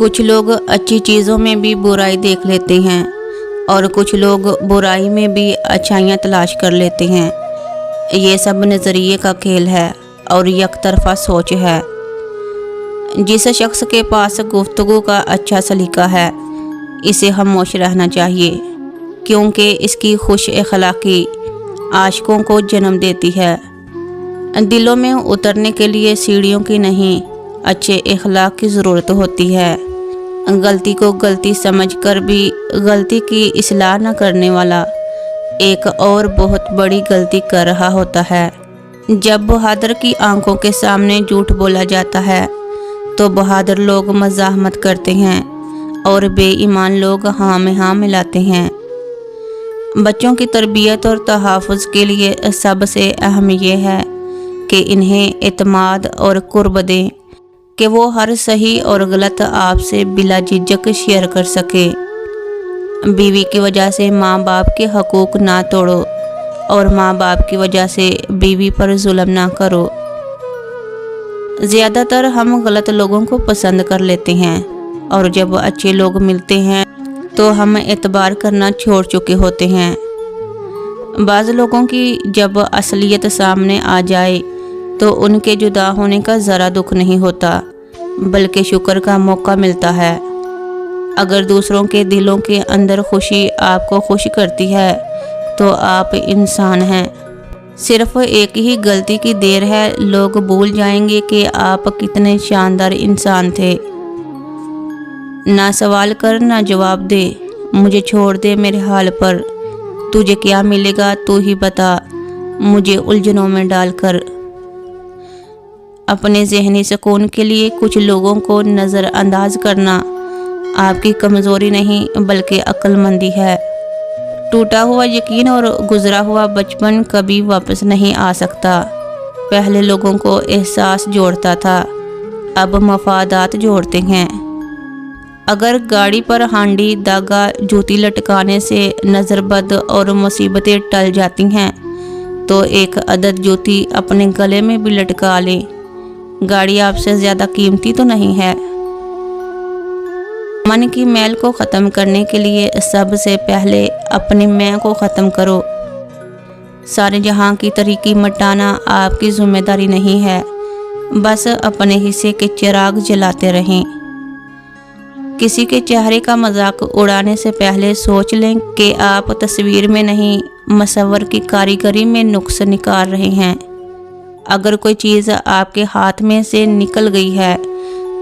कुछ लोग अच्छी चीज़ों में भी बुराई देख लेते हैं और कुछ लोग बुराई में भी अच्छाइयाँ तलाश कर लेते हैं। ये सब नज़रिए का खेल है और एक तरफा सोच है। जिस शख्स के पास गुफ्तगू का अच्छा सलीका है, इसे खामोश रहना चाहिए, क्योंकि इसकी खुश अखलाकी आशिकों को जन्म देती है। दिलों में उतरने के लिए सीढ़ियों की नहीं, अच्छे अखलाक की ज़रूरत होती है। गलती को गलती समझकर भी गलती की इस्लाह न करने वाला एक और बहुत बड़ी गलती कर रहा होता है। जब बहादुर की आंखों के सामने झूठ बोला जाता है तो बहादुर लोग मज़ाहमत करते हैं और बेईमान लोग हाँ में हाँ मिलाते हैं। बच्चों की तरबियत और तहफ़्फ़ुज़ के लिए सबसे अहम यह है कि इन्हें एतमाद और कुर्ब दें कि वो हर सही और गलत आपसे बिला झिझक शेयर कर सके। बीवी की वजह से माँ बाप के हकूक़ ना तोड़ो और माँ बाप की वजह से बीवी पर जुल्म ना करो। ज़्यादातर हम गलत लोगों को पसंद कर लेते हैं और जब अच्छे लोग मिलते हैं तो हम एतबार करना छोड़ चुके होते हैं। बाज़ लोगों की जब असलियत सामने आ जाए तो उनके जुदा होने का ज़रा दुख नहीं होता, बल्कि शुक्र का मौका मिलता है। अगर दूसरों के दिलों के अंदर खुशी आपको खुश करती है तो आप इंसान हैं। सिर्फ एक ही गलती की देर है, लोग भूल जाएंगे कि आप कितने शानदार इंसान थे। ना सवाल कर ना जवाब दे, मुझे छोड़ दे मेरे हाल पर, तुझे क्या मिलेगा तू ही बता, मुझे उलझनों में डालकर। अपने ज़हनी सुकून के लिए कुछ लोगों को नज़रअंदाज करना आपकी कमज़ोरी नहीं बल्कि अक्लमंदी है। टूटा हुआ यकीन और गुज़रा हुआ बचपन कभी वापस नहीं आ सकता। पहले लोगों को एहसास जोड़ता था, अब मफादात जोड़ते हैं। अगर गाड़ी पर हांडी धागा जूती लटकाने से नज़रबद और मुसीबतें टल जाती हैं तो एक अदद जूती अपने गले में भी लटका लें। गाड़ी आपसे ज़्यादा कीमती तो नहीं है। मन की मैल को ख़त्म करने के लिए सबसे पहले अपने मैं को ख़त्म करो। सारे जहां की तरीकी मटाना आपकी ज़िम्मेदारी नहीं है, बस अपने हिस्से के चिराग जलाते रहें। किसी के चेहरे का मजाक उड़ाने से पहले सोच लें कि आप तस्वीर में नहीं, मसव्वर की कारीगरी में नुक्स निकाल रहे हैं। अगर कोई चीज़ आपके हाथ में से निकल गई है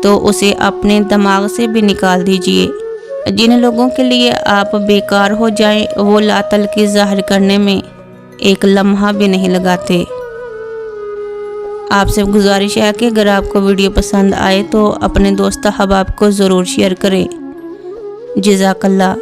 तो उसे अपने दिमाग से भी निकाल दीजिए। जिन लोगों के लिए आप बेकार हो जाएं, वो लातल्की ज़ाहिर करने में एक लम्हा भी नहीं लगाते। आपसे गुजारिश है कि अगर आपको वीडियो पसंद आए तो अपने दोस्त अहबाब को ज़रूर शेयर करें। जज़ाकल्लाह।